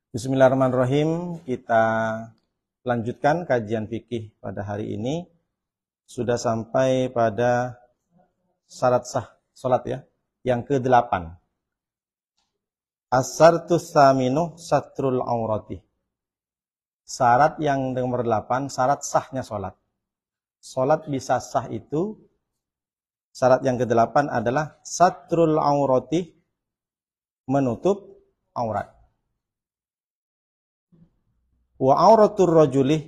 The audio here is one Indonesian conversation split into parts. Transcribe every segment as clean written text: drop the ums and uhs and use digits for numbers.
Bismillahirrahmanirrahim. Kita lanjutkan kajian fikih pada hari ini. Sudah sampai pada syarat sah salat ya, yang ke-8. As-sartus tsaminu satrul aurati. Syarat yang nomor 8, syarat sahnya salat. Salat bisa sah itu, syarat yang ke-8 adalah satrul aurati, menutup aurat. Wa auratur rajuli,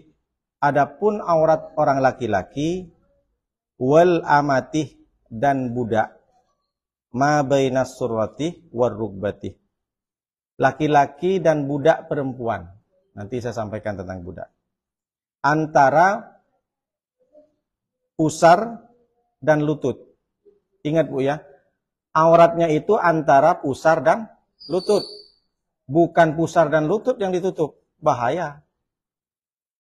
adapun aurat orang laki-laki, wal amatih, dan budak, ma bainas surrati war rugbati, laki-laki dan budak perempuan. Nanti saya sampaikan tentang budak. Antara pusar dan lutut. Ingat Bu ya, auratnya itu antara pusar dan lutut. Bukan pusar dan lutut yang ditutup. Bahaya.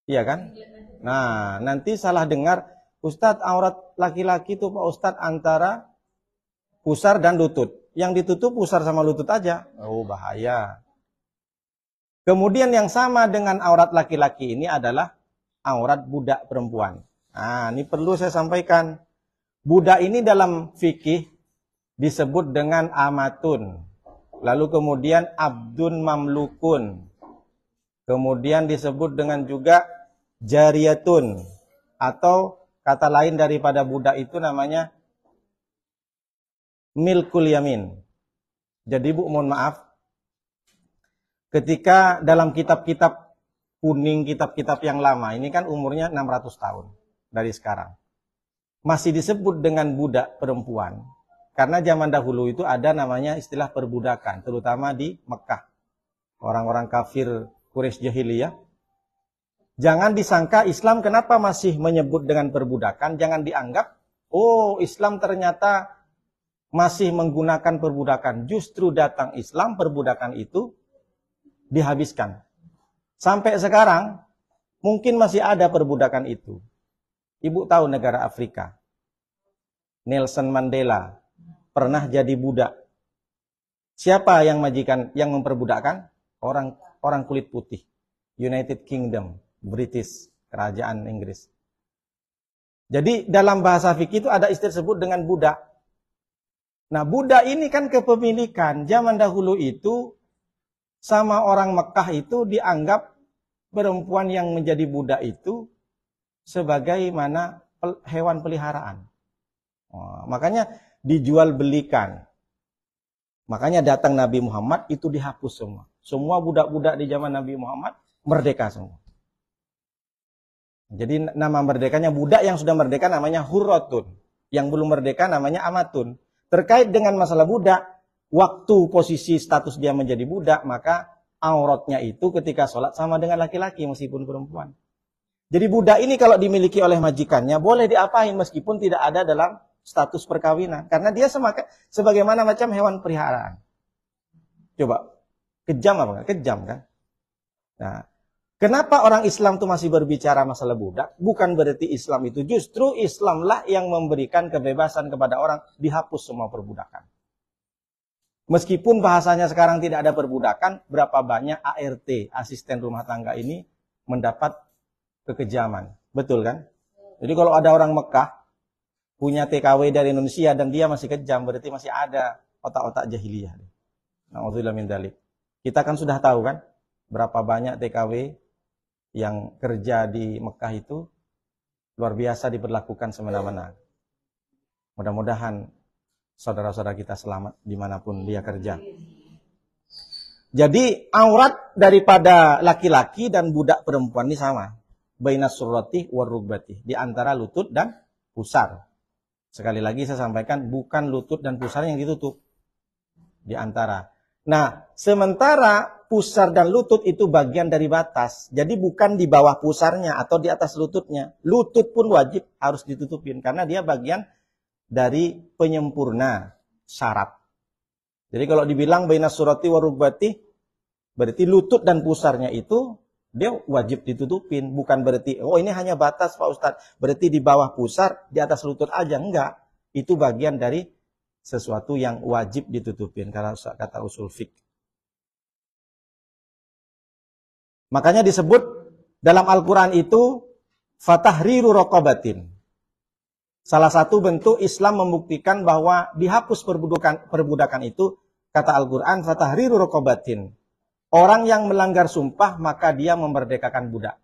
Iya kan? Nah, nanti salah dengar, Ustadz, aurat laki-laki itu Pak Ustadz antara pusar dan lutut. Yang ditutup pusar sama lutut aja. Oh, bahaya. Kemudian yang sama dengan aurat laki-laki ini adalah aurat budak perempuan. Nah, ini perlu saya sampaikan. Budak ini dalam fikih disebut dengan amatun. Lalu kemudian abdun mamlukun. Kemudian disebut dengan juga jariyatun, atau kata lain daripada budak itu namanya milkul yamin. Jadi Bu, mohon maaf, ketika dalam kitab-kitab kuning, kitab-kitab yang lama, ini kan umurnya 600 tahun dari sekarang, masih disebut dengan budak perempuan, karena zaman dahulu itu ada namanya istilah perbudakan, terutama di Mekah. Orang-orang kafir Quraisy jahiliyah. Jangan disangka Islam kenapa masih menyebut dengan perbudakan, jangan dianggap, oh Islam ternyata masih menggunakan perbudakan. Justru datang Islam, perbudakan itu dihabiskan. Sampai sekarang, mungkin masih ada perbudakan itu. Ibu tahu negara Afrika, Nelson Mandela pernah jadi budak. Siapa yang majikan, yang memperbudakkan? Orang kulit putih. United Kingdom, British, kerajaan Inggris. Jadi dalam bahasa fikih itu ada istilah disebut dengan budak. Nah, budak ini kan kepemilikan. Zaman dahulu itu sama orang Mekah itu dianggap perempuan yang menjadi budak itu sebagaimana hewan peliharaan. Makanya dijual belikan. Makanya datang Nabi Muhammad itu dihapus semua. Semua budak-budak di zaman Nabi Muhammad merdeka semua. Jadi nama merdekanya, budak yang sudah merdeka namanya hurratun. Yang belum merdeka namanya amatun. Terkait dengan masalah budak, waktu posisi status dia menjadi budak, maka auratnya itu ketika sholat sama dengan laki-laki meskipun perempuan. Jadi budak ini kalau dimiliki oleh majikannya boleh diapain meskipun tidak ada dalam status perkawinan. Karena dia sebagaimana macam hewan peliharaan. Coba, kejam apa enggak? Kejam kan? Nah, kenapa orang Islam itu masih berbicara masalah budak? Bukan berarti Islam itu, justru Islamlah yang memberikan kebebasan kepada orang, dihapus semua perbudakan. Meskipun bahasanya sekarang tidak ada perbudakan, berapa banyak ART, asisten rumah tangga ini, mendapat kekejaman. Betul kan? Jadi kalau ada orang Mekah, punya TKW dari Indonesia dan dia masih kejam, berarti masih ada otak-otak jahiliyah. Na'udzubillah min dzalik. Kita kan sudah tahu kan, berapa banyak TKW yang kerja di Mekah itu luar biasa diperlakukan semena-mena. Mudah-mudahan saudara-saudara kita selamat dimanapun dia kerja. Jadi aurat daripada laki-laki dan budak perempuan ini sama. Bainas surrati war rugbati, di antara lutut dan pusar. Sekali lagi saya sampaikan, bukan lutut dan pusar yang ditutup. Di antara. Nah, sementara pusar dan lutut itu bagian dari batas. Jadi bukan di bawah pusarnya atau di atas lututnya. Lutut pun wajib harus ditutupin. Karena dia bagian dari penyempurna syarat. Jadi kalau dibilang bainas surati wa rugbati, berarti lutut dan pusarnya itu dia wajib ditutupin. Bukan berarti, oh ini hanya batas Pak Ustadz. Berarti di bawah pusar, di atas lutut aja. Enggak. Itu bagian dari sesuatu yang wajib ditutupin. Kata usul fiqh. Makanya disebut dalam Al-Quran itu fatahriru raqabatin. Salah satu bentuk Islam membuktikan bahwa dihapus perbudakan itu, kata Al-Quran, fatahriru raqabatin. Orang yang melanggar sumpah, maka dia memerdekakan budak.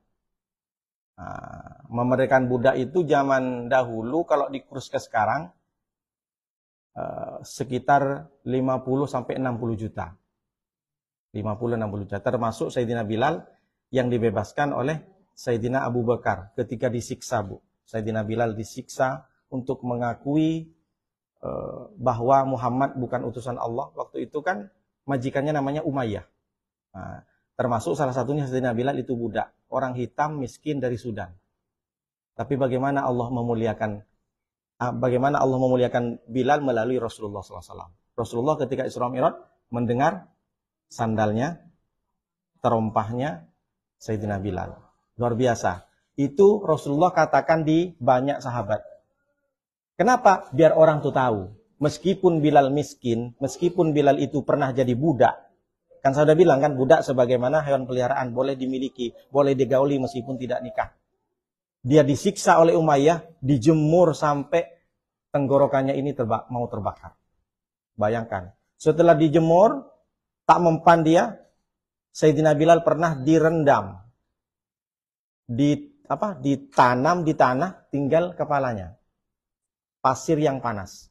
Nah, memerdekakan budak itu zaman dahulu, kalau dikurs ke sekarang, sekitar 50-60 juta. 50-60 juta. Termasuk Sayyidina Bilal yang dibebaskan oleh Sayyidina Abu Bakar ketika disiksa, Bu. Sayyidina Bilal disiksa untuk mengakui bahwa Muhammad bukan utusan Allah. Waktu itu kan majikannya namanya Umayyah. Nah, termasuk salah satunya Sayyidina Bilal itu budak, orang hitam miskin dari Sudan. Tapi bagaimana Allah memuliakan Bilal melalui Rasulullah SAW. Rasulullah ketika Isra Mi'raj mendengar sandalnya, terompahnya Sayyidina Bilal. Luar biasa. Itu Rasulullah katakan di banyak sahabat. Kenapa? Biar orang tuh tahu. Meskipun Bilal miskin, meskipun Bilal itu pernah jadi budak. Kan saya sudah bilang kan, budak sebagaimana hewan peliharaan, boleh dimiliki, boleh digauli meskipun tidak nikah. Dia disiksa oleh Umayyah, dijemur sampai tenggorokannya ini mau terbakar. Bayangkan. Setelah dijemur, tak mempan dia, Sayyidina Bilal pernah direndam. Ditanam di tanah, tinggal kepalanya. Pasir yang panas.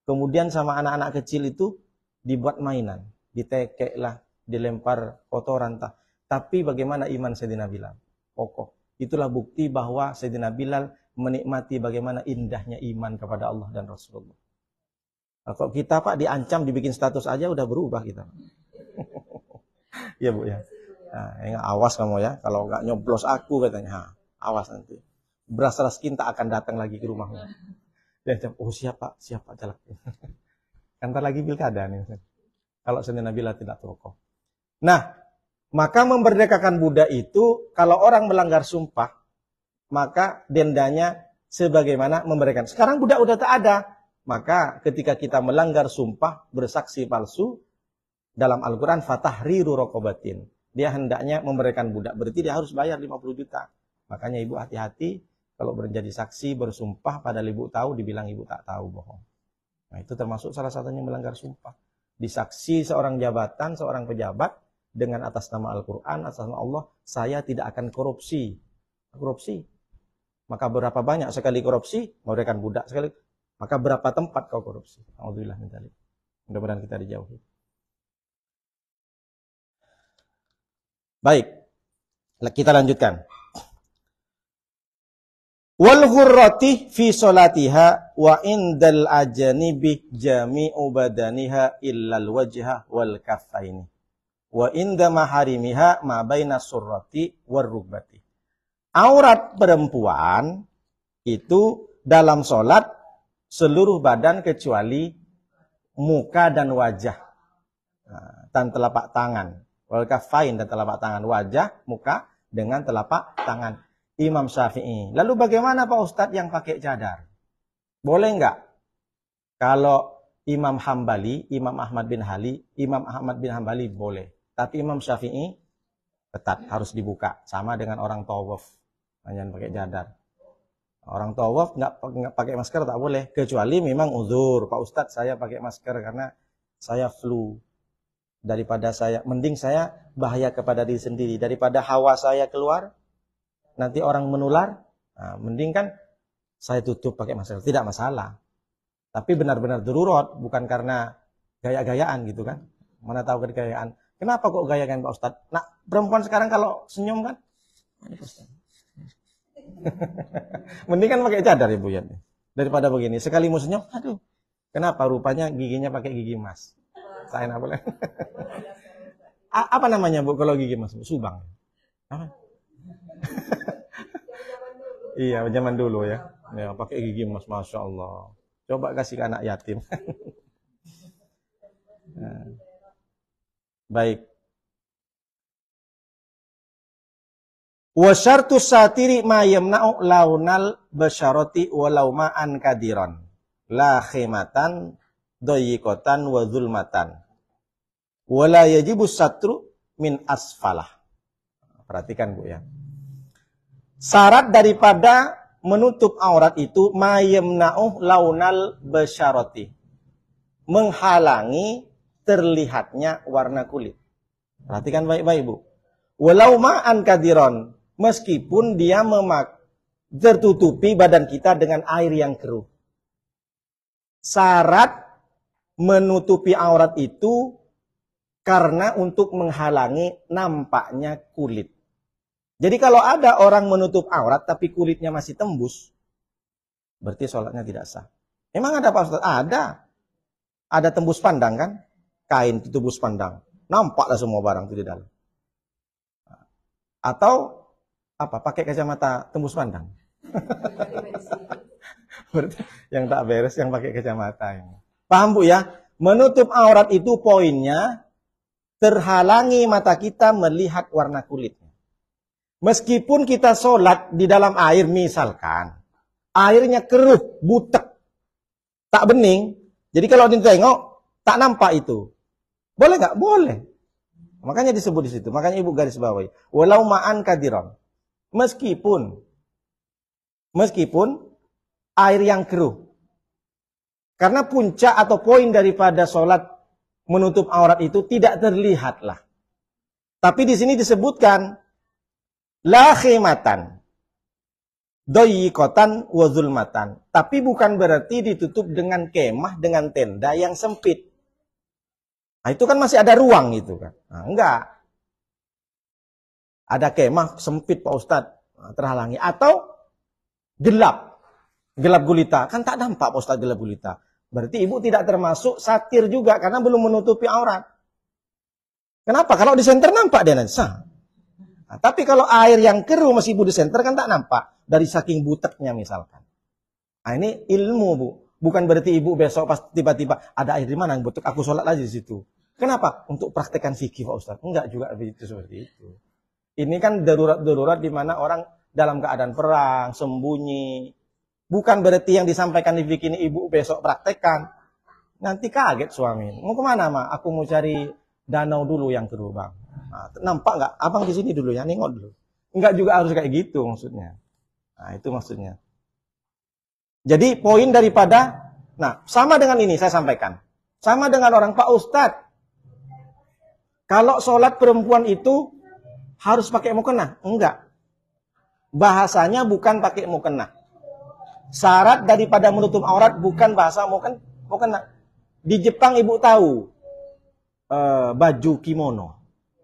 Kemudian sama anak-anak kecil itu dibuat mainan. Ditekek lah, dilempar kotoran. Tapi bagaimana iman Sayyidina Bilal? Kokoh. Itulah bukti bahwa Sayyidina Bilal menikmati bagaimana indahnya iman kepada Allah dan Rasulullah. Nah, kalau kita Pak diancam, dibikin status aja udah berubah kita. Iya Bu ya. Nah, awas kamu ya, kalau nggak nyoblos aku katanya, awas nanti. Beras raskin tak akan datang lagi ke rumahmu. Dia oh siapa jalan. Kantar lagi pilkada nih. Kalau Sayyidina Bilal tidak tokoh. Nah, maka memerdekakan budak itu, kalau orang melanggar sumpah, maka dendanya sebagaimana memberikan. Sekarang budak udah tak ada. Maka ketika kita melanggar sumpah, bersaksi palsu, dalam Al-Quran, fatahriru raqabatin. Dia hendaknya memberikan budak. Berarti dia harus bayar 50 juta. Makanya ibu hati-hati, kalau menjadi saksi bersumpah padahal ibu tahu, dibilang ibu tak tahu, bohong. Nah itu termasuk salah satunya melanggar sumpah. Disaksi seorang jabatan, seorang pejabat, dengan atas nama Al-Quran, atas nama Allah, saya tidak akan korupsi. Korupsi. Maka berapa banyak sekali korupsi, memberikan budak sekali. Maka berapa tempat kau korupsi. Alhamdulillah. Mudah-mudahan kita dijauhi. Baik. Kita lanjutkan. Wal ghurrati fi salatiha wa indal ajanibi jami'u badaniha illal wajha wal kaffaini. Wa inda maharimiha ma baina surrati war rugbati. Aurat perempuan itu dalam sholat seluruh badan kecuali muka dan wajah. Dan telapak tangan. Wal kaffain dan telapak tangan. Wajah, muka dengan telapak tangan. Imam Syafi'i. Lalu bagaimana Pak Ustadz yang pakai cadar? Boleh enggak? Kalau Imam Hambali, Imam Ahmad bin Hambali boleh. Tapi Imam Syafi'i ketat, harus dibuka. Sama dengan orang tawaf. Jangan pakai cadar. Orang tawaf enggak pakai masker tak boleh. Kecuali memang uzur. Pak Ustadz saya pakai masker karena saya flu. Mending saya bahaya kepada diri sendiri. Daripada hawa saya keluar, nanti orang menular, nah, mending kan saya tutup pakai masker, tidak masalah. Tapi benar-benar darurat, bukan karena gaya-gayaan gitu kan. Mana tahu gaya-gayaan. Kenapa kok gaya-gayaan Pak Ustadz? Nah, perempuan sekarang kalau senyum kan, mending kan pakai cadar Ibu ya. Daripada begini, sekali mau senyum, aduh, kenapa rupanya giginya pakai gigi emas? Saya enak boleh. Apa namanya Bu kalau gigi emas? Subang. Apa? Iya, zaman dulu ya. Ya, pakai gigi emas, Masya Allah. Coba kasih ke anak yatim. Nah. Baik. Wa syartu satiri ma yamna'u launal basyarati walau ma'an kadiran. La khimatan doyikotan wa zulmatan. Wala yajibu satru min asfalah. perhatikan Bu ya. Syarat daripada menutup aurat itu mayamna'uh launal basyarati. Menghalangi terlihatnya warna kulit. Perhatikan baik-baik Bu. Walau ma'an kadiron, meskipun dia tertutupi badan kita dengan air yang keruh. Syarat menutupi aurat itu karena untuk menghalangi nampaknya kulit. Jadi kalau ada orang menutup aurat tapi kulitnya masih tembus, berarti sholatnya tidak sah. Emang ada Pak Ustaz? Ada. Ada tembus pandang kan? Kain itu tembus pandang. Nampaklah semua barang itu di dalam. Atau apa? Pakai kacamata tembus pandang. Berarti yang tak beres yang pakai kacamata ini. Paham Bu ya? Menutup aurat itu poinnya terhalangi mata kita melihat warna kulitnya. Meskipun kita sholat di dalam air misalkan, airnya keruh, butek, tak bening. Jadi kalau ditengok, tak nampak itu. Boleh nggak? Boleh. Makanya disebut di situ. Makanya Ibu garis bawahi. Walau ma'an kadiron. Meskipun air yang keruh. Karena puncak atau poin daripada sholat menutup aurat itu tidak terlihatlah. Tapi di sini disebutkan la khimatan, doyikotan wa zulmatan. Tapi bukan berarti ditutup dengan kemah, dengan tenda yang sempit. Nah, itu kan masih ada ruang itu kan. Nah, enggak. Ada kemah sempit Pak Ustadz, terhalangi. Atau gelap. Gelap gulita. Kan tak nampak Pak Ustadz gelap gulita. Berarti ibu tidak termasuk satir juga karena belum menutupi aurat. Kenapa? Kalau di senter nampak dia nanti sah. Nah, tapi kalau air yang keruh masih ibu di senter kan tak nampak. Dari saking buteknya misalkan. Nah, ini ilmu Bu. Bukan berarti ibu besok pas tiba-tiba ada air di mana yang butek aku sholat aja di situ. Kenapa? Untuk praktekan fikih Pak Ustaz. Enggak juga begitu seperti itu. Ini kan darurat-darurat di mana orang dalam keadaan perang, sembunyi. Bukan berarti yang disampaikan di fikih ini ibu besok praktekkan. Nanti kaget suami. Mau kemana Ma? Aku mau cari danau dulu yang keruh Bang. Nah, nampak nggak? Abang di sini dulu ya, nengok dulu. Enggak juga harus kayak gitu maksudnya. Nah, itu maksudnya. Jadi poin daripada, nah sama dengan ini saya sampaikan. Sama dengan orang Pak Ustadz. Kalau sholat perempuan itu harus pakai mukena? Enggak. Bahasanya bukan pakai mukena. Syarat daripada menutup aurat bukan bahasa mukena. Di Jepang ibu tahu baju kimono.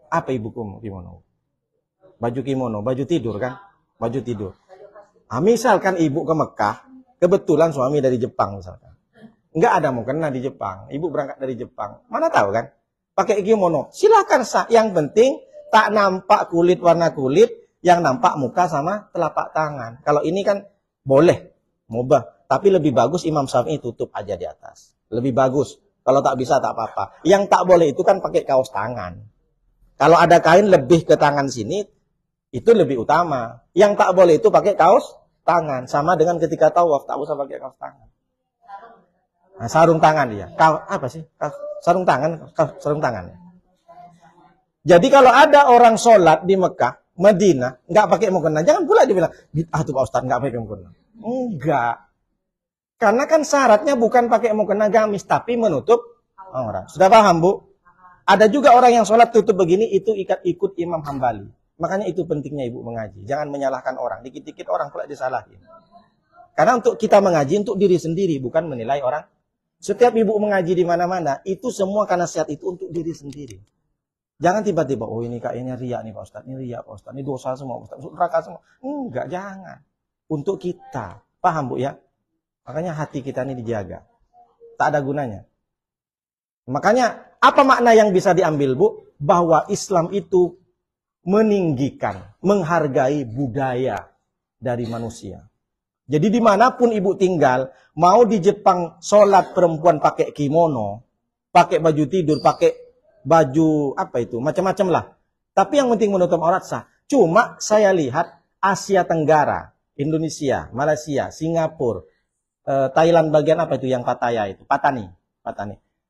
Apa ibu kimono? Baju kimono, baju tidur kan? Baju tidur. Nah, misalkan ibu ke Mekah, kebetulan suami dari Jepang misalkan. Enggak ada mukena di Jepang. Ibu berangkat dari Jepang. Mana tahu kan? Pakai kimono. Silakan sah. Yang penting tak nampak kulit, warna kulit, yang nampak muka sama telapak tangan. Kalau ini kan boleh, mubah. Tapi lebih bagus Imam Syafi'i tutup aja di atas. Lebih bagus. Kalau tak bisa tak apa-apa. Yang tak boleh itu kan pakai kaos tangan. Kalau ada kain lebih ke tangan sini, itu lebih utama. Yang tak boleh itu pakai kaos tangan. Sama dengan ketika tawaf, tak usah pakai kaos tangan. Nah, sarung tangan dia. Apa sih? Sarung tangan. Sarung tangan. Jadi kalau ada orang sholat di Mekah, Madinah, nggak pakai mukena, jangan pula dia bilang, ah tuh Pak Ustadz nggak pakai mukena. Enggak. Karena kan syaratnya bukan pakai mukena gamis, tapi menutup aurat. Sudah paham Bu? Ada juga orang yang sholat tutup begini, itu ikut Imam Hambali. Makanya itu pentingnya ibu mengaji. Jangan menyalahkan orang. Dikit-dikit orang pula disalahin. Karena untuk kita mengaji untuk diri sendiri, bukan menilai orang. Setiap ibu mengaji di mana-mana, itu semua karena nasihat itu untuk diri sendiri. Jangan tiba-tiba, oh ini kayaknya riak nih Pak Ustadz. Ini riak Pak Ustadz. Ini dosa semua Pak Ustadz. Neraka semua. Enggak, jangan. Untuk kita. Paham Bu ya? Makanya hati kita ini dijaga. Tak ada gunanya. Makanya apa makna yang bisa diambil Bu? Bahwa Islam itu meninggikan, menghargai budaya dari manusia. Jadi dimanapun ibu tinggal, mau di Jepang sholat perempuan pakai kimono, pakai baju tidur, pakai baju apa itu, macam-macam lah. Tapi yang penting menutup aurat sah. Cuma saya lihat Asia Tenggara, Indonesia, Malaysia, Singapura, Thailand bagian apa itu yang Pattaya itu, Patani.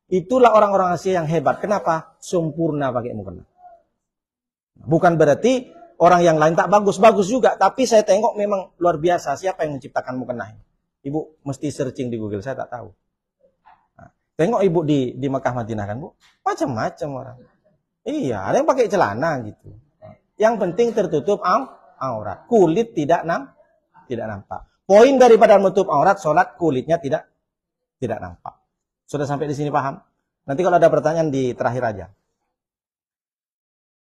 Itulah orang-orang Asia yang hebat. Kenapa? Sempurna pakai mukena. Bukan berarti orang yang lain tak bagus-bagus juga, tapi saya tengok memang luar biasa. Siapa yang menciptakan mukena ini? Ibu mesti searching di Google, saya tak tahu. Nah, tengok ibu di Mekah Madinah kan, Bu. Macam-macam orang. Iya, ada yang pakai celana gitu. Yang penting tertutup aurat. Kulit tidak nampak. Poin daripada menutup aurat, sholat kulitnya tidak nampak. Sudah sampai di sini paham? Nanti kalau ada pertanyaan di terakhir aja.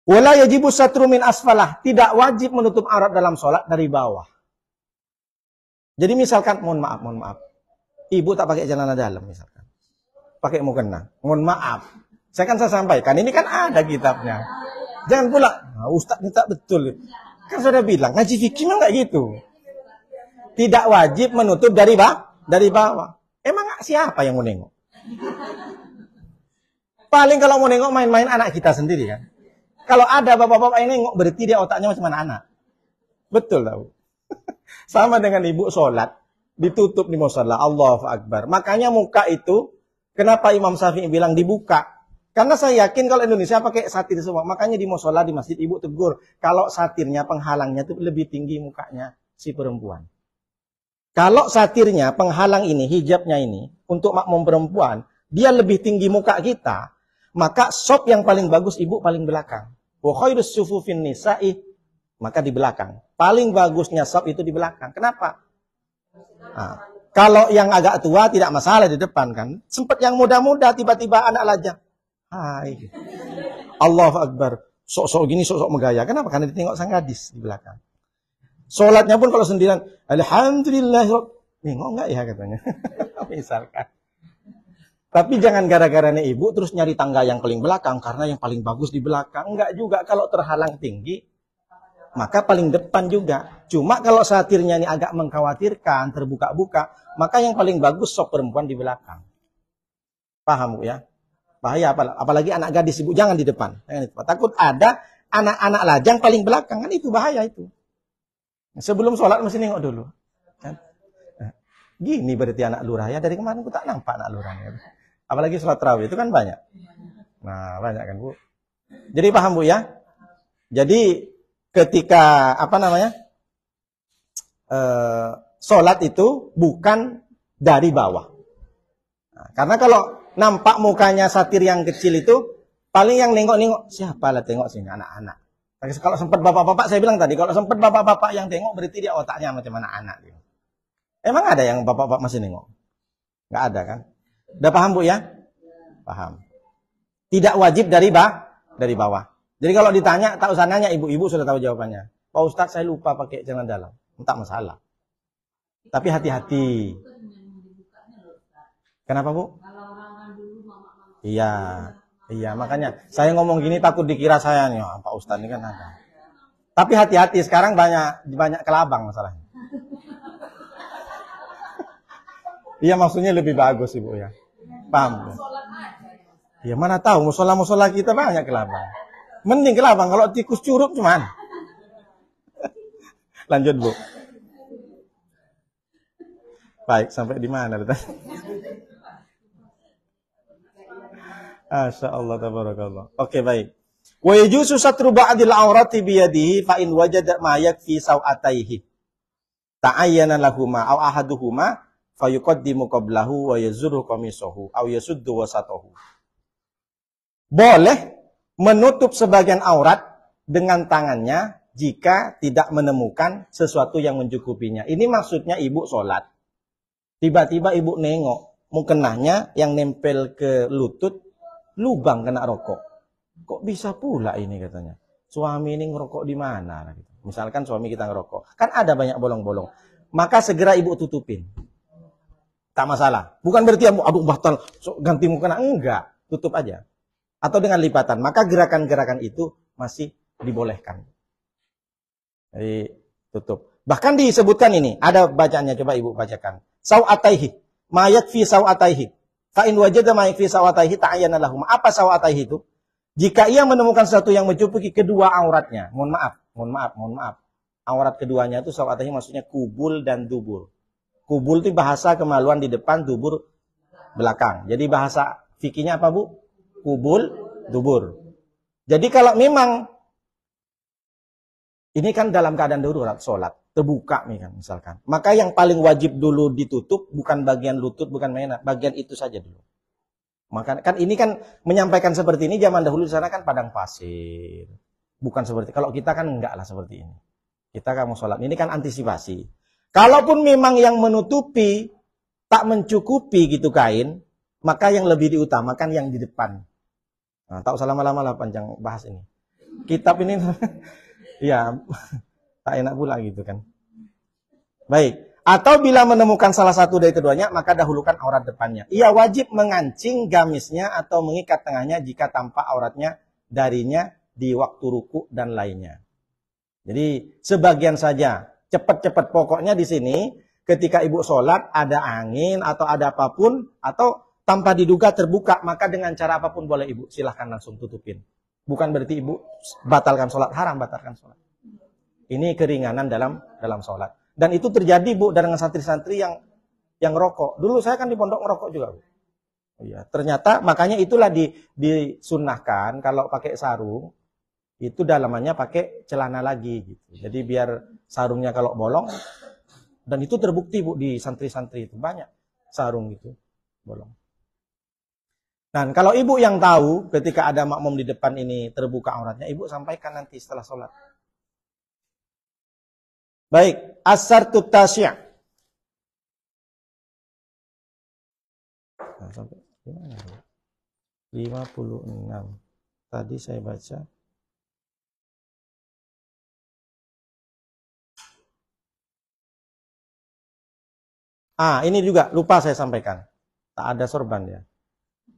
Wala yajibu satru min asfalah. Tidak wajib menutup aurat dalam sholat dari bawah. Jadi misalkan, mohon maaf. Ibu tak pakai celana dalam misalkan. Pakai mukena. Mohon maaf. Saya sampaikan, ini kan ada kitabnya. Jangan pula, nah, Ustaz ini tak betul. Kan sudah bilang, ngaji fikih mah enggak gitu. Tidak wajib menutup dari bawah. Emang siapa yang mau nengok? Paling kalau mau nengok main-main anak kita sendiri kan. Kalau ada bapak-bapak yang nengok, berarti dia otaknya macam anak. Betul tahu. Sama dengan ibu sholat, ditutup di musholla, Allahu Akbar. Makanya muka itu, kenapa Imam Syafi'i bilang dibuka? Karena saya yakin kalau Indonesia pakai satir semua. Makanya di musholla, di masjid, ibu tegur. Kalau satirnya, penghalangnya itu lebih tinggi mukanya si perempuan. Kalau satirnya, penghalang ini, hijabnya ini, untuk makmum perempuan, dia lebih tinggi muka kita, maka sop yang paling bagus ibu paling belakang. Wa khairus sufufin nisa'i, maka di belakang. Paling bagusnya sop itu di belakang. Kenapa? Nah, kalau yang agak tua tidak masalah di depan kan. Sempat yang muda-muda tiba-tiba anak lajang. Hai. Allahu Akbar. Sok-sok gini, sok-sok megaya. Kenapa? Karena ditengok sang gadis di belakang. Sholatnya pun kalau sendirian, alhamdulillah, nengok enggak ya katanya. Misalkan. Tapi jangan gara-gara nih ibu terus nyari tangga yang paling belakang karena yang paling bagus di belakang. Enggak juga, kalau terhalang tinggi, maka paling depan juga. Cuma kalau satirnya ini agak mengkhawatirkan, terbuka-buka, maka yang paling bagus sok perempuan di belakang. Paham Bu ya? Bahaya apalagi anak gadis ibu, jangan di depan. Takut ada anak-anak lajang paling belakang, kan itu bahaya itu. Sebelum sholat mesti nengok dulu. Gini berarti anak lurah ya. Dari kemarin aku tak nampak anak lurahnya. Apalagi sholat tarawih itu kan banyak. Nah banyak kan Bu. Jadi paham Bu ya. Jadi ketika sholat itu bukan dari bawah. Nah, karena kalau nampak mukanya satir yang kecil itu, paling yang nengok-nengok siapa lah tengok sini anak-anak. Kalau sempat bapak-bapak, saya bilang tadi, kalau sempat bapak-bapak yang tengok, berarti dia otaknya macam anak-anak. Emang ada yang bapak-bapak masih nengok? Nggak ada kan? Udah paham Bu ya? Paham. Tidak wajib dari bawah. Jadi kalau ditanya, tak usah nanya, ibu-ibu sudah tahu jawabannya. Pak Ustadz, saya lupa pakai celana dalam. Tak masalah. Tapi hati-hati. Kenapa Bu? Iya, makanya saya ngomong gini takut dikira saya nih, Pak Ustadz ini kan ada. Tapi hati-hati, sekarang banyak kelabang masalahnya. Iya, maksudnya lebih bagus Ibu ya. Paham? Ya mana tahu, musola-musola kita banyak kelabang. Mending kelabang, kalau tikus curug cuman. Lanjut Bu. Baik, sampai di mana? Masya Allah, tabarakallah. Oke, baik. Wa yajuzu satru ba'dil aurati biyadihi fa in wajada ma yakfi sawataihi. Ta'ayyana lahuma aw ahaduhuma fayuqaddimu qablahu wa yazuru qamisahu aw yasuddu wasatahu. Boleh menutup sebagian aurat dengan tangannya jika tidak menemukan sesuatu yang mencukupinya. Ini maksudnya ibu sholat. Tiba-tiba ibu nengok mukenahnya yang nempel ke lutut lubang kena rokok. Kok bisa pula ini katanya? Suami ini ngerokok di mana? Misalkan suami kita ngerokok. Kan ada banyak bolong-bolong. Maka segera ibu tutupin. Tak masalah. Bukan berarti aduh batal ganti mukena. Enggak. Tutup aja. Atau dengan lipatan. Maka gerakan-gerakan itu masih dibolehkan. Jadi tutup. Bahkan disebutkan ini. Ada bacaannya. Coba ibu bacakan. Sawataihi. Mayat fi sawataihi. Fa'in wajada ma yakfi sawataihi ta'ayyana lahum. Apa sawataihi itu? Jika ia menemukan sesuatu yang mencukupi kedua auratnya. Mohon maaf. Aurat keduanya itu sawataihi maksudnya kubul dan dubur. Kubul itu bahasa kemaluan di depan, dubur belakang. Jadi bahasa fikihnya apa Bu? Kubul, dubur. Jadi kalau memang Ini kan dalam keadaan darurat sholat, terbuka nih kan misalkan. Maka yang paling wajib dulu ditutup bukan bagian lutut, bukan mainan, bagian itu saja dulu. Maka kan ini kan menyampaikan seperti ini zaman dahulu di sana kan padang pasir. Bukan seperti, kalau kita kan enggak lah seperti ini. Kita kan mau sholat, ini kan antisipasi. Kalaupun memang yang menutupi tak mencukupi gitu kain, maka yang lebih diutamakan yang di depan. Nah, tak usah lama-lama lah panjang bahas ini. Kitab ini ya, tak enak pula gitu kan. Baik. Atau bila menemukan salah satu dari keduanya, maka dahulukan aurat depannya. Ia wajib mengancing gamisnya atau mengikat tengahnya jika tampak auratnya darinya di waktu ruku dan lainnya. Jadi sebagian saja, cepat-cepat. Pokoknya di sini ketika ibu sholat ada angin atau ada apapun, atau tanpa diduga terbuka, maka dengan cara apapun boleh ibu, silahkan langsung tutupin. Bukan berarti ibu batalkan sholat, haram batalkan sholat. Ini keringanan dalam sholat. Dan itu terjadi Bu dengan santri-santri yang rokok. Dulu saya kan di pondok ngerokok juga Bu. Iya, ternyata makanya itulah disunnahkan kalau pakai sarung itu dalamannya pakai celana lagi gitu. Jadi biar sarungnya kalau bolong, dan itu terbukti Bu di santri-santri itu banyak sarung itu bolong. Dan kalau ibu yang tahu ketika ada makmum di depan ini terbuka auratnya, ibu sampaikan nanti setelah sholat. Baik, as-sartu tasya'. Nah, sampai gimana? 56. Tadi saya baca. Ini juga lupa saya sampaikan. Tak ada sorban ya.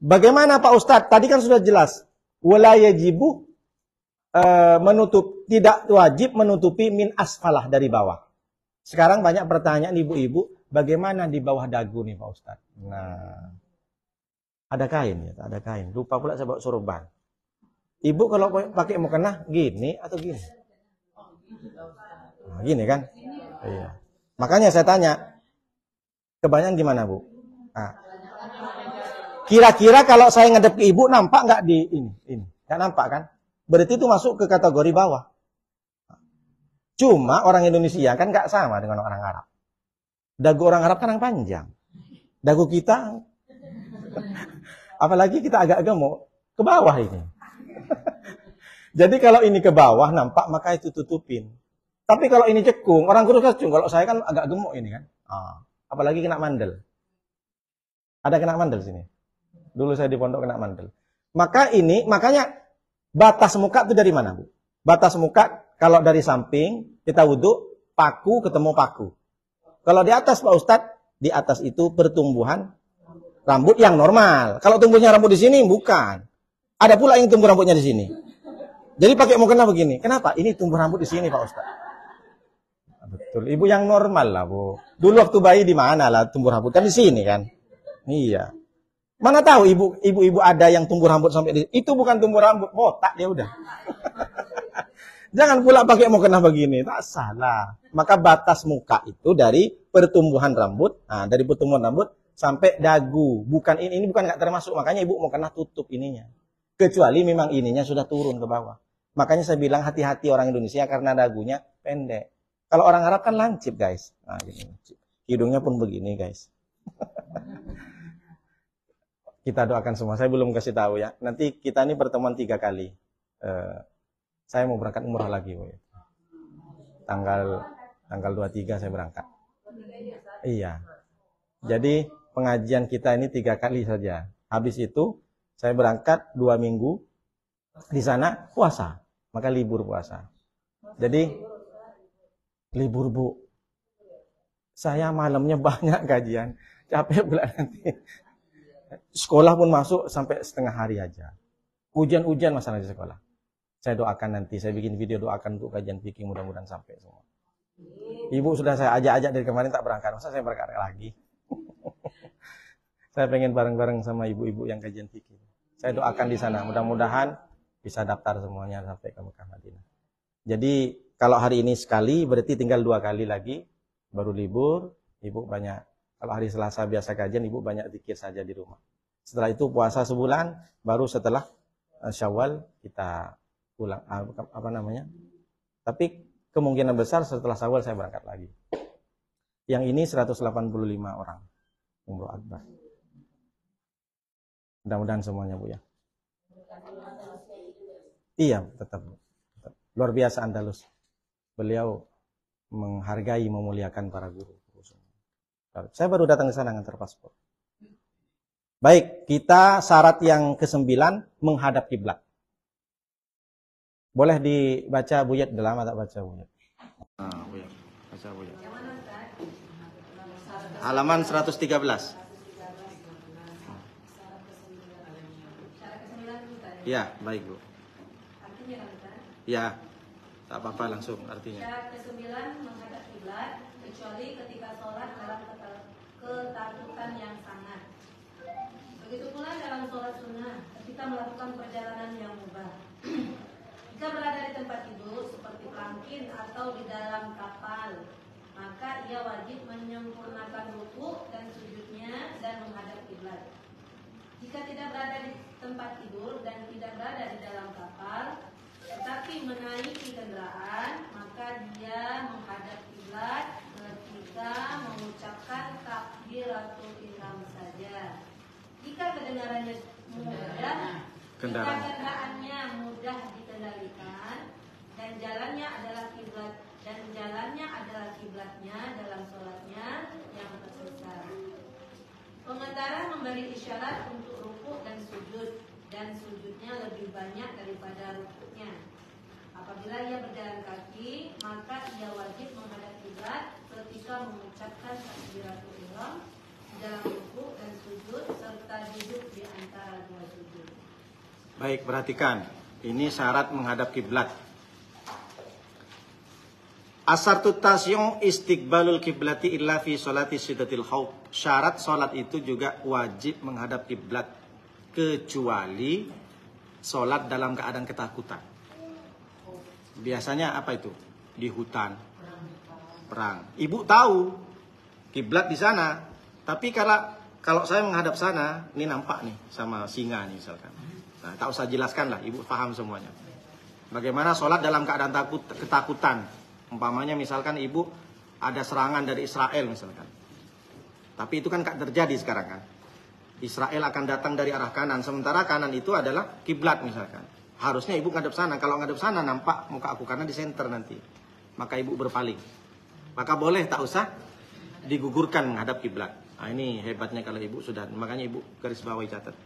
Bagaimana Pak Ustadz? Tadi kan sudah jelas. Wala yajibu tidak wajib menutupi min asfalah dari bawah. Sekarang banyak pertanyaan ibu-ibu, bagaimana di bawah dagu nih Pak Ustadz? Nah, ada kain ya, ada kain. Lupa pula saya bawa sorban. Ibu kalau pakai mukena gini atau gini? Nah, gini kan? Iya. Makanya saya tanya, kebanyakan gimana Bu? Nah, kira-kira kalau saya ngadep ke ibu nampak nggak di ini? Nggak nampak kan? Berarti itu masuk ke kategori bawah. Cuma orang Indonesia kan nggak sama dengan orang Arab. Dagu orang Arab kan yang panjang. Dagu kita, apalagi kita agak gemuk, ke bawah ini. Jadi kalau ini ke bawah nampak, maka itu tutupin. Tapi kalau ini cekung, orang kurus kan cekung. Kalau saya kan agak gemuk ini kan. Apalagi kena mandel. Ada kena mandel sini. Dulu saya di pondok kena mandel. Makanya batas muka itu dari mana, Bu? Batas muka kalau dari samping kita wudhu, paku ketemu paku. Kalau di atas Pak Ustadz, di atas itu pertumbuhan rambut yang normal. Kalau tumbuhnya rambut di sini bukan. Ada pula yang tumbuh rambutnya di sini. Jadi pakai mukena begini. Kenapa? Ini tumbuh rambut di sini Pak Ustadz. Betul. Ibu yang normal lah Bu. Dulu waktu bayi di mana lah tumbuh rambut kan di sini kan. Iya. Mana tahu ibu-ibu ada yang tumbuh rambut sampai di itu bukan tumbuh rambut, botak dia udah. Jangan pula pakai mukena begini, tak salah. Maka batas muka itu dari pertumbuhan rambut, dari pertumbuhan rambut sampai dagu. Bukan ini bukan nggak termasuk, makanya ibu mukena tutup ininya. Kecuali memang ininya sudah turun ke bawah. Makanya saya bilang hati-hati orang Indonesia karena dagunya pendek. Kalau orang Arab kan lancip guys. Nah, gini. Hidungnya pun begini guys. Kita doakan semua. Saya belum kasih tahu ya. Nanti kita ini pertemuan 3 kali. Saya mau berangkat umrah lagi, Bu. Tanggal 23 saya berangkat. Iya. Jadi pengajian kita ini 3 kali saja. Habis itu saya berangkat 2 minggu di sana puasa. Maka libur puasa. Jadi libur, Bu. Saya malamnya banyak kajian. Capek pula nanti. Sekolah pun masuk sampai setengah hari aja. Hujan-hujan masalah di sekolah. Saya doakan nanti, saya bikin video doakan untuk kajian fikih, mudah-mudahan sampai semua. Ibu sudah saya ajak-ajak dari kemarin tak berangkat, masa saya berangkat lagi? Saya pengen bareng-bareng sama ibu-ibu yang kajian fikih. Saya doakan di sana, mudah-mudahan bisa daftar semuanya sampai ke Mekah Madinah. Jadi kalau hari ini sekali, berarti tinggal 2 kali lagi, baru libur, ibu banyak. Kalau hari Selasa biasa kajian, ibu banyak zikir saja di rumah. Setelah itu puasa sebulan, baru setelah Syawal kita pulang. Tapi kemungkinan besar setelah Syawal saya berangkat lagi. Yang ini 185 orang umroh akbar. Mudah-mudahan semuanya Bu ya. Iya, tetap. Luar biasa Andalus. Beliau menghargai, memuliakan para guru. Saya baru datang ke sana ngantar paspor. Baik, kita syarat yang ke-9 menghadap kiblat. Boleh dibaca Buyat, udah lama tak baca Buyat. Buyat. Baca Buyat. Halaman 113. Ya, baik Bu. Artinya kan? Ya, tak apa-apa langsung artinya. Syarat ke-9 menghadap kiblat kecuali ketika sholat dalam ketakutan yang sangat. Begitu pula dalam sholat sunnah ketika melakukan perjalanan yang mubah. Jika berada di tempat tidur seperti pelangkin atau di dalam kapal, maka ia wajib menyempurnakan ruku dan sujudnya dan menghadap kiblat. Jika tidak berada di tempat tidur dan tidak berada di dalam kapal, tetapi menaiki kendaraan, maka dia menghadap kiblat ketika mengucapkan takbiratul ihram saja. Jika kedengarannya mudah, kendaraannya mudah dikendalikan dan jalannya adalah kiblatnya dalam sholatnya yang tersesat. Pengendara memberi isyarat untuk rukuk dan sujud, dan sujudnya lebih banyak daripada rukuknya. Apabila ia berjalan kaki, maka ia wajib menghadap kiblat ketika mengucapkan takbiratul ihram dalam rukuk dan sujud serta duduk di antara dua sujud. Baik, perhatikan. Ini syarat menghadap kiblat. Asartu tasyung istiqbalul kiblati illa fi sholati syiddatil khauf. Syarat sholat itu juga wajib menghadap kiblat kecuali sholat dalam keadaan ketakutan. Biasanya apa itu? Di hutan, perang. Ibu tahu kiblat di sana, tapi kalau saya menghadap sana, ini nampak nih sama singa nih misalkan. Nah, tak usah jelaskan lah, ibu paham semuanya. Bagaimana sholat dalam keadaan ketakutan? Umpamanya misalkan ibu ada serangan dari Israel misalkan. Tapi itu kan terjadi sekarang kan. Israel akan datang dari arah kanan, sementara kanan itu adalah kiblat misalkan. Harusnya ibu ngadep sana. Kalau ngadep sana nampak muka aku karena di center nanti. Maka ibu berpaling. Maka boleh tak usah digugurkan menghadap kiblat. Nah, ini hebatnya kalau ibu sudah. Makanya ibu garis bawahi catat.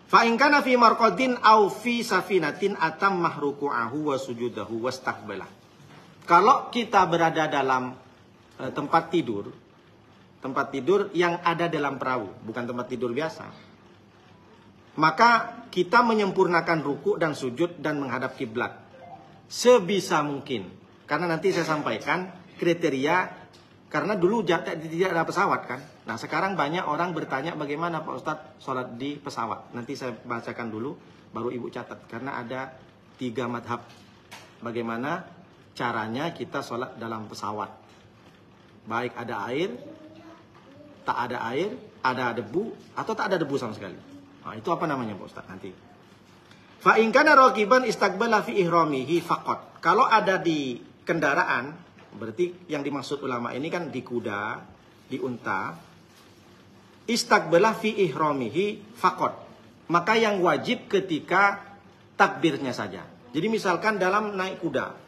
Fa in kana fi marqadin aw fi safinatin atammah ruku'ahu wa sujudahu wastaqbalah. Kalau kita berada dalam tempat tidur yang ada dalam perahu, bukan tempat tidur biasa, maka kita menyempurnakan ruku dan sujud dan menghadap kiblat sebisa mungkin. Karena nanti saya sampaikan kriteria, karena dulu tidak ada pesawat kan. Nah sekarang banyak orang bertanya bagaimana Pak Ustadz sholat di pesawat. Nanti saya bacakan dulu, baru ibu catat. Karena ada 3 madhab bagaimana caranya kita sholat dalam pesawat. Baik ada air, tak ada air, ada debu, atau tak ada debu sama sekali. Nah, itu apa namanya Pak Ustaz nanti? Fa in kana raqiban istaqbala fi ihramihi faqat. Kalau ada di kendaraan, berarti yang dimaksud ulama ini kan di kuda, di unta. Istaqbala fi ihramihi faqat. Maka yang wajib ketika takbirnya saja. Jadi misalkan dalam naik kuda,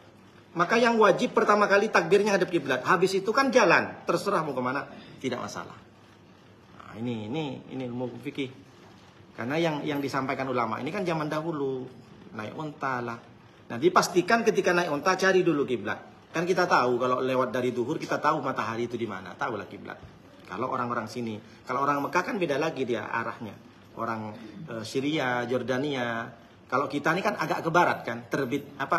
maka yang wajib pertama kali takbirnya hadap kiblat. Habis itu kan jalan, terserah mau kemana, tidak masalah. Nah, ini ilmu fikih. Karena yang disampaikan ulama ini kan zaman dahulu naik unta lah. Nah, dipastikan ketika naik unta cari dulu kiblat. Kan kita tahu kalau lewat dari duhur kita tahu matahari itu di mana, tahulah kiblat. Kalau orang-orang sini, kalau orang Mekah kan beda lagi dia arahnya. Orang Syria, Jordania. Kalau kita ini kan agak ke barat kan,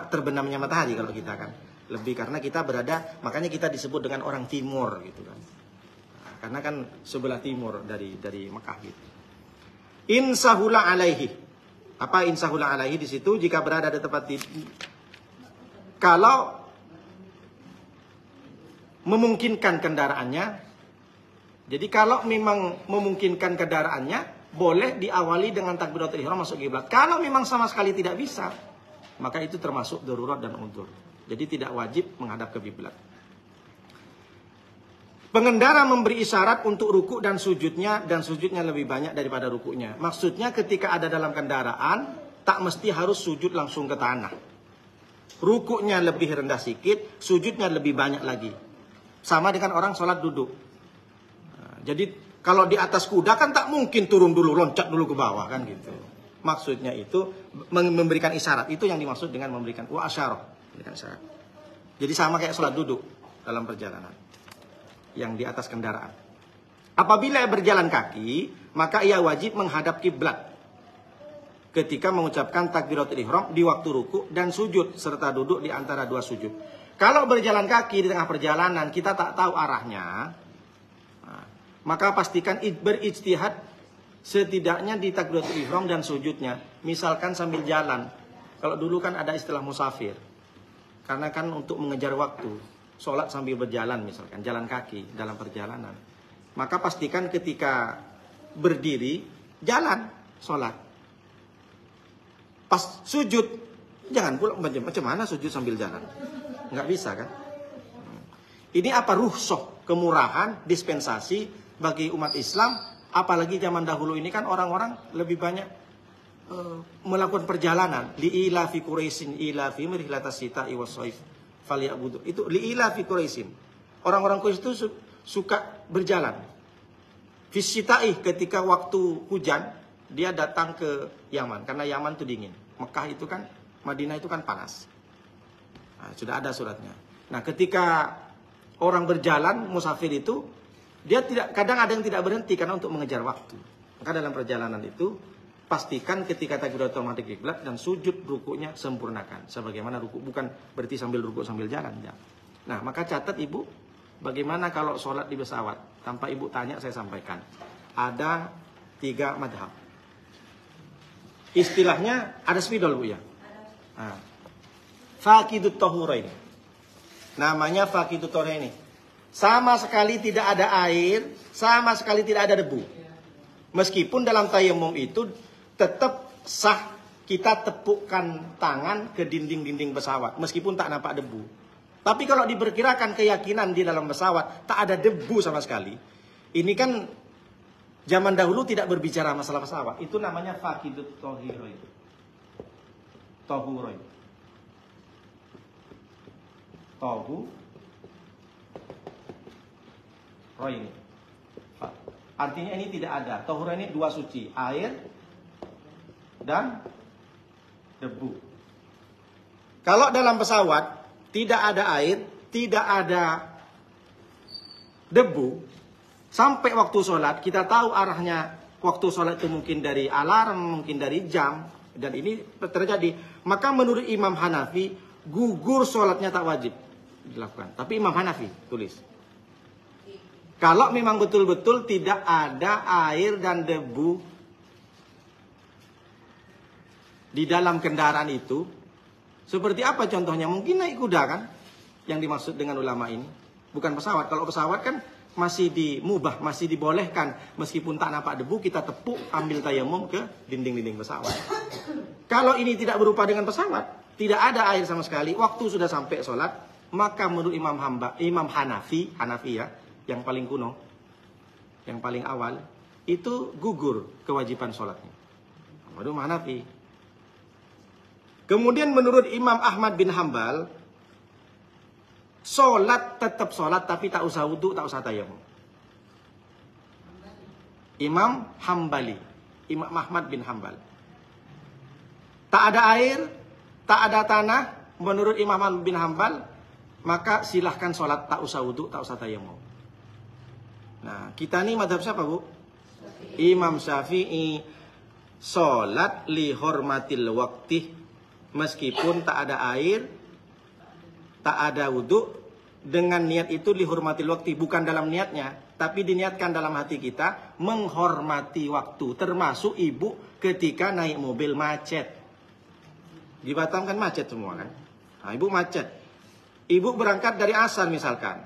terbenamnya matahari kalau kita kan. Lebih karena kita berada, makanya kita disebut dengan orang timur gitu kan. Nah, karena kan sebelah timur dari Mekah gitu. Insahula alaihi. Apa insahula alaihi di situ? Jika berada di tempat kalau memungkinkan kendaraannya. Jadi kalau memang memungkinkan kendaraannya, boleh diawali dengan takbiratul ihram masuk kiblat. Kalau memang sama sekali tidak bisa, maka itu termasuk darurat dan udzur. Jadi tidak wajib menghadap ke kiblat. Pengendara memberi isyarat untuk ruku dan sujudnya lebih banyak daripada rukunya. Maksudnya ketika ada dalam kendaraan, tak mesti harus sujud langsung ke tanah. Rukunya lebih rendah sedikit, sujudnya lebih banyak lagi. Sama dengan orang sholat duduk. Nah, jadi kalau di atas kuda kan tak mungkin turun dulu, loncat dulu ke bawah kan gitu. Maksudnya itu memberikan isyarat. Itu yang dimaksud dengan memberikan asyarah, memberikan isyarat. Jadi sama kayak sholat duduk dalam perjalanan yang di atas kendaraan. Apabila berjalan kaki, maka ia wajib menghadap kiblat ketika mengucapkan takbiratul ihram di waktu ruku dan sujud serta duduk di antara dua sujud. Kalau berjalan kaki di tengah perjalanan kita tak tahu arahnya, maka pastikan berijtihad setidaknya di takbiratul ihram dan sujudnya. Misalkan sambil jalan. Kalau dulu kan ada istilah musafir. Karena kan untuk mengejar waktu. Sholat sambil berjalan misalkan, jalan kaki dalam perjalanan. Maka pastikan ketika berdiri, jalan sholat. Pas sujud, jangan pula macam mana sujud sambil jalan. Nggak bisa kan? Ini apa rukhsah, kemurahan, dispensasi bagi umat Islam. Apalagi zaman dahulu ini kan orang-orang lebih banyak melakukan perjalanan. Li'ila fi Quraisyin ila fi mirihlatas sita'i was-shaif. Itu li'ila fi Quraisyin. Orang-orang Quraisy itu suka berjalan. Fisita'i ketika waktu hujan dia datang ke Yaman karena Yaman itu dingin. Mekah itu kan, Madinah itu kan panas. Nah, sudah ada suratnya. Nah, ketika orang berjalan musafir itu dia kadang ada yang tidak berhenti karena untuk mengejar waktu. Maka dalam perjalanan itu pastikan ketika takbiratul ihram di kiblat dan sujud rukunya sempurnakan. Sebagaimana ruku bukan berarti sambil ruku sambil jalan. Ya. Nah, maka catat ibu, bagaimana kalau sholat di pesawat? Tanpa ibu tanya saya sampaikan. Ada 3 madhab. Istilahnya ada spidol bu ya. Nah, faqidut tahurain. Namanya faqidut tahurain. Sama sekali tidak ada air, sama sekali tidak ada debu. Meskipun dalam tayammum itu tetap sah kita tepukkan tangan ke dinding-dinding pesawat. Meskipun tak nampak debu. Tapi kalau diperkirakan keyakinan di dalam pesawat tak ada debu sama sekali. Ini kan zaman dahulu tidak berbicara masalah pesawat. Itu namanya faqidut tahurain. Tahurain. Tahurain. Artinya ini tidak ada. Tahurain ini 2 suci. Air dan debu. Kalau dalam pesawat tidak ada air, tidak ada debu, sampai waktu sholat kita tahu arahnya waktu sholat itu mungkin dari alarm, mungkin dari jam, dan ini terjadi. Maka menurut Imam Hanafi gugur sholatnya tak wajib dilakukan. Tapi Imam Hanafi tulis. Kalau memang betul-betul tidak ada air dan debu di dalam kendaraan itu, seperti apa contohnya? Mungkin naik kuda kan, yang dimaksud dengan ulama ini. Bukan pesawat. Kalau pesawat kan masih dimubah, masih dibolehkan. Meskipun tak nampak debu, kita tepuk, ambil tayammum ke dinding-dinding pesawat. Kalau ini tidak berupa dengan pesawat, tidak ada air sama sekali, waktu sudah sampai sholat, maka menurut Imam Hanafi ya, yang paling kuno, yang paling awal, itu gugur kewajiban sholatnya. Menurut Hanafi. Kemudian menurut Imam Ahmad bin Hambal, sholat tetap sholat tapi tak usah wudu, tak usah tayammum. Imam Hambali, Imam Ahmad bin Hambal. Tak ada air, tak ada tanah, menurut Imam Ahmad bin Hambal, maka silahkan sholat tak usah wudu, tak usah tayammum. Nah, kita ini madhab siapa bu? Imam Syafi'i. Sholat li hormatil waqti. Meskipun tak ada air, tak ada wudhu, dengan niat itu dihormati waktu. Bukan dalam niatnya, tapi diniatkan dalam hati kita menghormati waktu. Termasuk ibu ketika naik mobil macet. Di Batam kan macet semua kan. Nah, ibu macet. Ibu berangkat dari asar misalkan.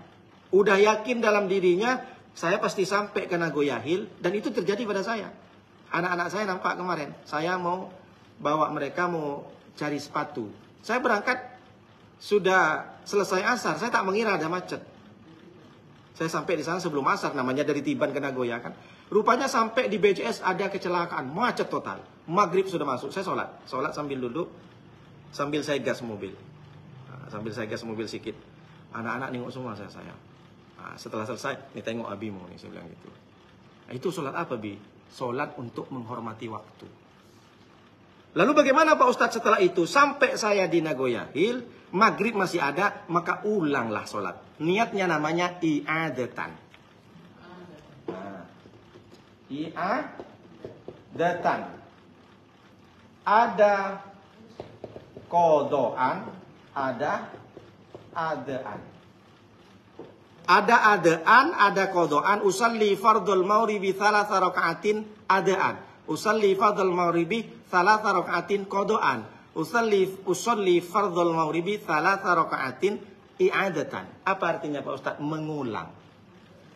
Udah yakin dalam dirinya, saya pasti sampai ke Nagoyahil. Dan itu terjadi pada saya. Anak-anak saya nampak kemarin. Saya mau bawa mereka mau cari sepatu. Saya berangkat sudah selesai asar, saya tak mengira ada macet. Saya sampai di sana sebelum asar, namanya dari Tiban ke Nagoya kan. Rupanya sampai di BCS ada kecelakaan, macet total. Maghrib sudah masuk, saya sholat sambil duduk, sambil saya gas mobil. Nah, sambil saya gas mobil sedikit. Anak-anak nengok semua saya. Nah, setelah selesai, nih tengok abimu nih, saya bilang gitu. Nah, itu sholat apa, Bi? Sholat untuk menghormati waktu. Lalu bagaimana Pak Ustadz setelah itu? Sampai saya di Nagoya Hill, maghrib masih ada, maka ulanglah sholat. Niatnya namanya i'adatan. Nah, i'adatan. Ada kodoan, ada adaan. Ada adaan, ada kodoan. Usalli fardul maghribi thalatha raka'atin adaan. Usalli fardul maghribi thalatha raka'atin kodoan. Usalli fardul maghribi thalatha raka'atin i'adatan. Apa artinya Pak Ustadz? Mengulang.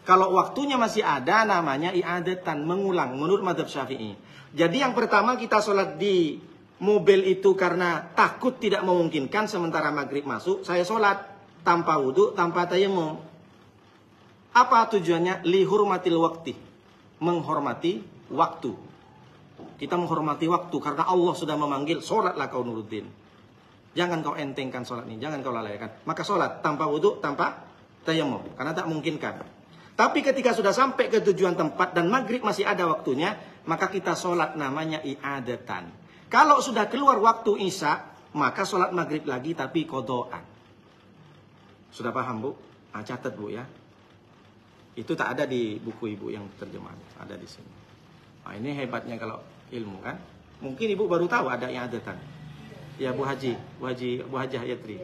Kalau waktunya masih ada, namanya i'adatan, mengulang menurut mazhab Syafi'i. Jadi yang pertama kita sholat di mobil itu karena takut tidak memungkinkan, sementara maghrib masuk, saya sholat tanpa wudhu, tanpa tayammum. Apa tujuannya? Lihurmatil waqti, menghormati waktu. Kita menghormati waktu karena Allah sudah memanggil, sholatlah kau Nuruddin. Jangan kau entengkan sholat ini, jangan kau lalaikan. Maka sholat tanpa wudhu, tanpa tayammum, karena tak memungkinkan. Tapi ketika sudah sampai ke tujuan tempat dan maghrib masih ada waktunya, maka kita sholat namanya i'adatan. Kalau sudah keluar waktu isya, maka sholat maghrib lagi tapi kodoan. Sudah paham Bu? Nah, catat Bu ya. Itu tak ada di buku Ibu yang terjemahan, ada di sini. Nah, ini hebatnya kalau ilmu kan. Mungkin Ibu baru tahu ada i'adatan. Ya Bu Hajah Yatri.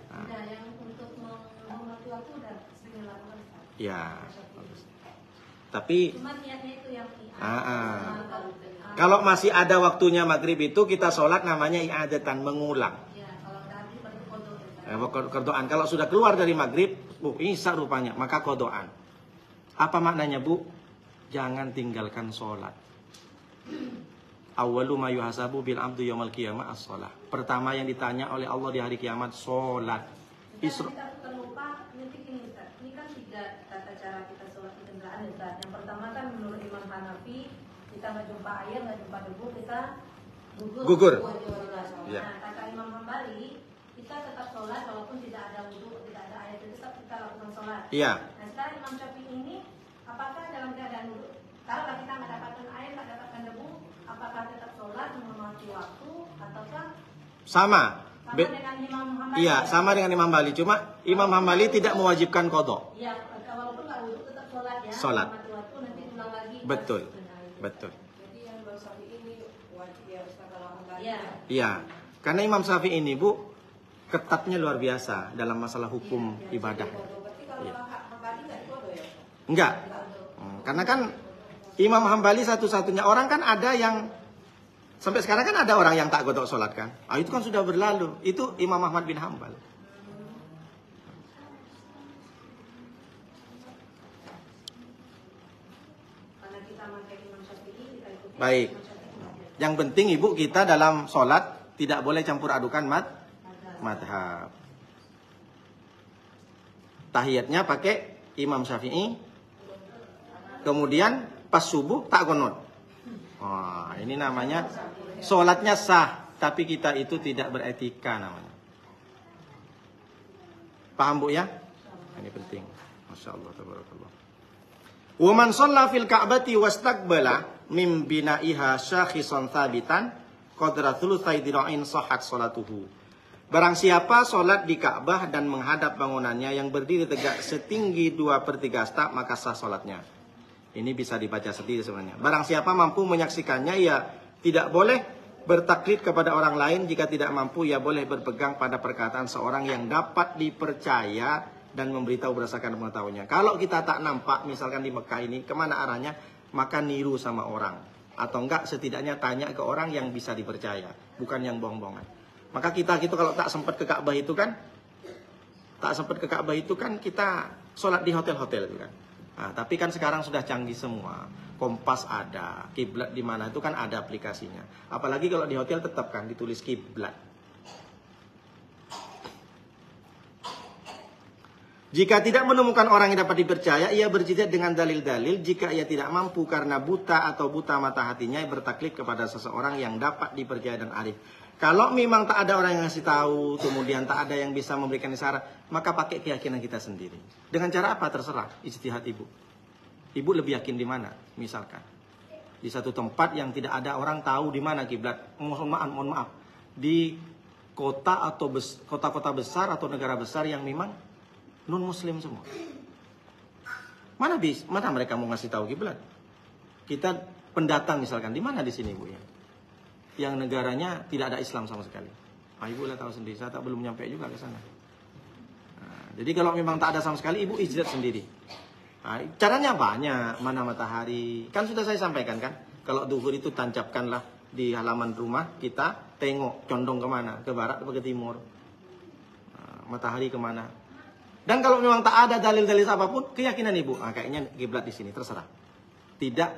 Nah. Yang untuk menghormati waktu udah sering lakukan. Ya, bagus. Tapi cuma niatnya itu yang kalau masih ada waktunya maghrib itu kita sholat namanya i'adatan, mengulang. Ya, kalau tadi baru Kodoan. Kalau sudah keluar dari maghrib, isya rupanya, maka kodoan. Apa maknanya Bu? Jangan tinggalkan sholat. Awwalu ma yuhasabu bil abdu yaumil qiyamah as-shalah. Pertama yang ditanya oleh Allah di hari kiamat sholat. Kita terlupa nitik ini Ustaz. Ini kan 3 tata cara kita sholat di kendaraan Ustaz. Yang pertama kan menurut Imam Hanafi, kita nggak jumpa air, nggak jumpa debu, kita gugur. Ya. Nah, kata Imam Hambali, kita tetap sholat walaupun tidak ada wudu, tidak ada air, tetap kita lakukan sholat. Iya. Nah, sekarang Imam Syafi'i ini, apakah dalam keadaan wudu, kalau kita nggak dapatkan air, nggak dapatkan debu, apakah tetap sholat menghormati waktu ataukah sama dengan Imam Hambali? Iya, sama dengan Imam Hambali. Cuma Imam Hambali tidak mewajibkan qadha. Iya, walaupun nggak wudu tetap sholat ya. Sholat. Menghormati waktu, nanti ulang lagi. Betul. Betul. Jadi yang Imam Syafi'i ini wajib ya Ustaz kalau Hambali. Iya. Iya. Karena Imam Syafi'i ini Bu ketatnya luar biasa dalam masalah hukum ibadah. Berarti kalau Hambali nggak qadha ya? Enggak. Karena kan Imam Hambali satu-satunya orang, kan ada yang sampai sekarang kan ada orang yang tak godok sholat kan. Itu kan sudah berlalu. Itu Imam Ahmad bin Hambal. Karena kita pakai Imam Syafi'i, kita ikuti. Baik. Yang penting Ibu kita dalam sholat tidak boleh campur adukan madhab. Tahiyatnya pakai Imam Syafi'i. Kemudian pas subuh tak qunut. Wah, ini namanya sholatnya sah, tapi kita itu tidak beretika namanya. Paham Bu ya? Ini penting. Masya Allah, tabarakallah. Wa man shalla fil ka'bati wastaqbala min bina'iha syakhisan thabitan qadra thulutsai dira'in sahhat salatuhu. Barang siapa sholat di Ka'bah dan menghadap bangunannya yang berdiri tegak setinggi 2/3 hasta, maka sah sholatnya. Ini bisa dibaca sendiri sebenarnya. Barang siapa mampu menyaksikannya, ia tidak boleh bertaklid kepada orang lain. Jika tidak mampu, ia boleh berpegang pada perkataan seorang yang dapat dipercaya dan memberitahu berdasarkan pengetahuannya. Kalau kita tak nampak, misalkan di Mekah ini, kemana arahnya, maka niru sama orang. Atau enggak, setidaknya tanya ke orang yang bisa dipercaya, bukan yang bohong-bohongan. Maka kita gitu kalau tak sempat ke Ka'bah itu kan, kita sholat di hotel-hotel itu kan. Nah, tapi kan sekarang sudah canggih semua. Kompas ada, kiblat di mana itu kan ada aplikasinya. Apalagi kalau di hotel tetap kan ditulis kiblat. Jika tidak menemukan orang yang dapat dipercaya, ia berijtihad dengan dalil-dalil. Jika ia tidak mampu karena buta atau buta mata hatinya, ia bertaklid kepada seseorang yang dapat dipercaya dan arif. Kalau memang tak ada orang yang ngasih tahu, kemudian tak ada yang bisa memberikan isyarat, maka pakai keyakinan kita sendiri. Dengan cara apa? Terserah, ijtihad ibu. Ibu lebih yakin di mana? Misalkan di satu tempat yang tidak ada orang tahu di mana kiblat. Mohon maaf. Di kota atau kota-kota besar atau negara besar yang memang non muslim semua. Mana mereka mau ngasih tahu kiblat? Kita pendatang misalkan, di mana di sini Bu ya? Yang negaranya tidak ada Islam sama sekali. Ibu lah tahu sendiri, saya belum nyampe juga ke sana. Jadi kalau memang tak ada sama sekali, ibu ijtihad sendiri. Caranya banyak, mana matahari. Kan sudah saya sampaikan kan, kalau duhur itu tancapkanlah di halaman rumah kita, tengok condong kemana, ke barat atau ke timur. Matahari kemana. Dan kalau memang tak ada dalil-dalil apapun, keyakinan ibu, kayaknya kiblat di sini, terserah. Tidak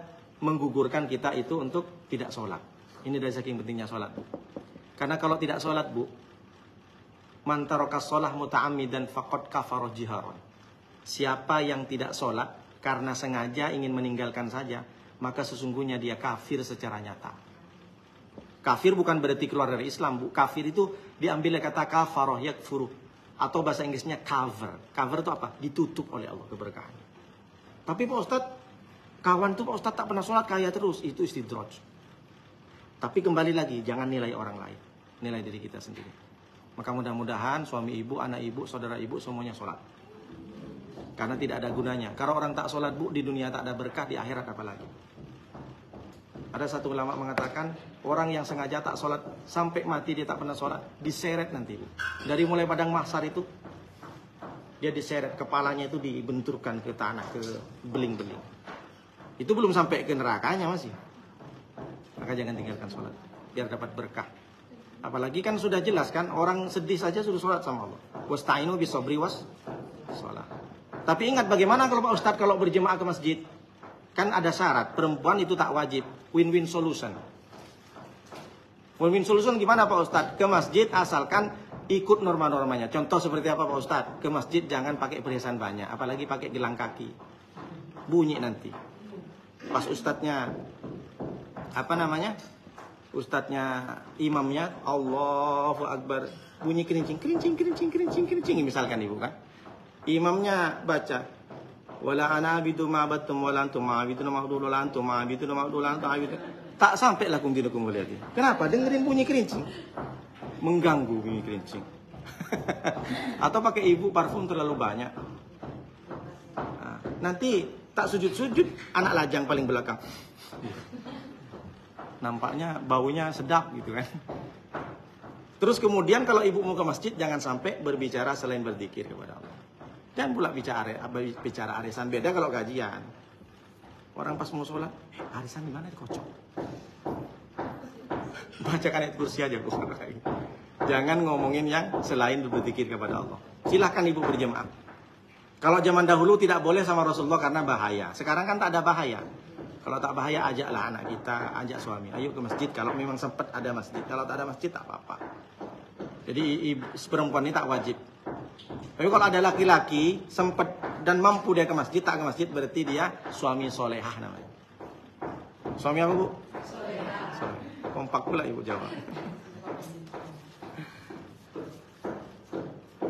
menggugurkan kita itu untuk tidak sholat. Ini dari saking pentingnya sholat, Bu. Karena kalau tidak sholat, Bu, man taraka sholah muta'ammidan faqad kafara jiharan. Siapa yang tidak sholat karena sengaja ingin meninggalkan saja, maka sesungguhnya dia kafir secara nyata. Kafir bukan berarti keluar dari Islam, Bu. Kafir itu diambil dari kata kafaroh yakfuru. Atau bahasa Inggrisnya cover. Cover itu apa? Ditutup oleh Allah keberkahan. Tapi Pak Ustadz, kawan tuh Pak Ustadz tak pernah sholat kaya terus. Itu istidraj. Tapi kembali lagi, jangan nilai orang lain. Nilai diri kita sendiri. Maka mudah-mudahan suami ibu, anak ibu, saudara ibu semuanya sholat. Karena tidak ada gunanya. Kalau orang tak sholat, Bu, di dunia tak ada berkah, di akhirat apalagi. Ada satu ulama mengatakan, orang yang sengaja tak sholat sampai mati dia tak pernah sholat, diseret nanti. Dari mulai padang mahsyar itu, dia diseret, kepalanya itu dibenturkan ke tanah, ke beling-beling. Itu belum sampai ke nerakanya masih. Maka jangan tinggalkan sholat, biar dapat berkah. Apalagi kan sudah jelas kan, orang sedih saja suruh sholat sama Allah. Wasta'inu bisobri was sholat. Tapi ingat bagaimana kalau Pak Ustadz kalau berjemaah ke masjid? Kan ada syarat, perempuan itu tak wajib. Win-win solution. Win-win solution gimana Pak Ustadz? Ke masjid asalkan ikut norma-normanya. Contoh seperti apa Pak Ustadz? Ke masjid jangan pakai perhiasan banyak. Apalagi pakai gelang kaki. Bunyi nanti. Pas Ustadznya, Ustadznya, imamnya, Allahu Akbar. Bunyi kerincing. Misalkan ibu kan. Imamnya baca. Wala ana abidu ma'abattum wala antum ma'abidun ma'abdul wala antum ma'abidun ma'abdul antum ma'abidun. Tak sampai lakum dinukum waliyadin. Kenapa? Dengerin bunyi kerincing. Mengganggu bunyi kerincing. Atau pakai ibu parfum terlalu banyak. Nanti tak sujud-sujud, anak lajang paling belakang. Nampaknya baunya sedap gitu kan. Terus kemudian kalau ibu mau ke masjid, jangan sampai berbicara selain berzikir kepada Allah. Dan pula bicara arisan, beda kalau gajian. Orang pas mau sholat, arisan di mana dikocok? Bacakan ayat kursi aja, Bu. Jangan ngomongin yang selain berzikir kepada Allah. Silahkan ibu berjemaah. Kalau zaman dahulu tidak boleh sama Rasulullah karena bahaya. Sekarang kan tak ada bahaya. Kalau tak bahaya, ajaklah anak kita, ajak suami. Ayo ke masjid, kalau memang sempat ada masjid. Kalau tak ada masjid, tak apa-apa. Jadi perempuan ini tak wajib. Tapi kalau ada laki-laki sempat dan mampu dia ke masjid, tak ke masjid, berarti dia suami solehah namanya. Suami apa Bu? Solehah. Kompak pula ibu jawab.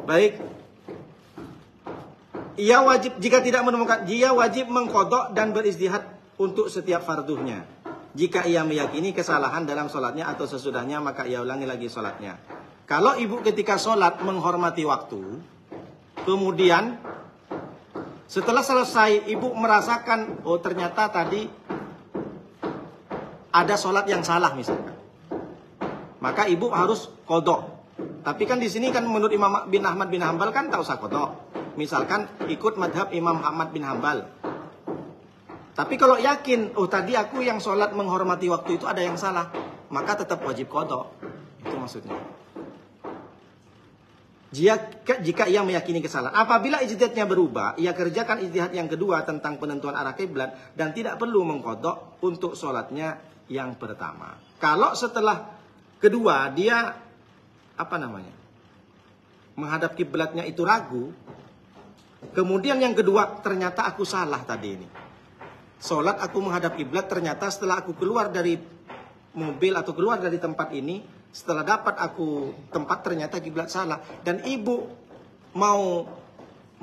Baik. Ia wajib, jika tidak menemukan, dia wajib mengqadha dan beristihad untuk setiap farduhnya. Jika ia meyakini kesalahan dalam sholatnya atau sesudahnya, maka ia ulangi lagi sholatnya. Kalau ibu ketika sholat menghormati waktu, kemudian setelah selesai ibu merasakan, oh ternyata tadi ada sholat yang salah misalkan, maka ibu harus qadha. Tapi kan di sini kan menurut Imam bin Ahmad bin Hambal kan tak usah qadha. Misalkan ikut madhab Imam Ahmad bin Hambal. Tapi kalau yakin, oh tadi aku yang sholat menghormati waktu itu ada yang salah, maka tetap wajib qadha. Itu maksudnya. Jika ia meyakini kesalahan. Apabila ijtihadnya berubah, ia kerjakan ijtihad yang kedua tentang penentuan arah kiblat dan tidak perlu mengqadha untuk sholatnya yang pertama. Kalau setelah kedua dia menghadap kiblatnya itu ragu, Kemudian yang kedua, ternyata aku salah tadi ini. Sholat aku menghadap kiblat, ternyata setelah aku keluar dari mobil atau keluar dari tempat ini, setelah dapat aku tempat ternyata kiblat salah. Dan ibu mau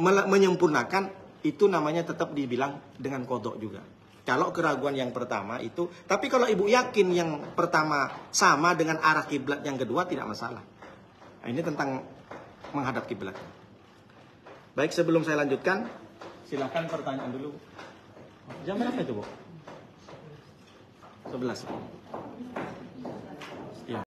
menyempurnakan, itu namanya tetap dibilang dengan kodok juga. Kalau keraguan yang pertama itu, tapi kalau ibu yakin yang pertama sama dengan arah kiblat yang kedua tidak masalah. Nah, ini tentang menghadap kiblat. Baik, sebelum saya lanjutkan, silakan pertanyaan dulu. Jam berapa itu, Bu? 11.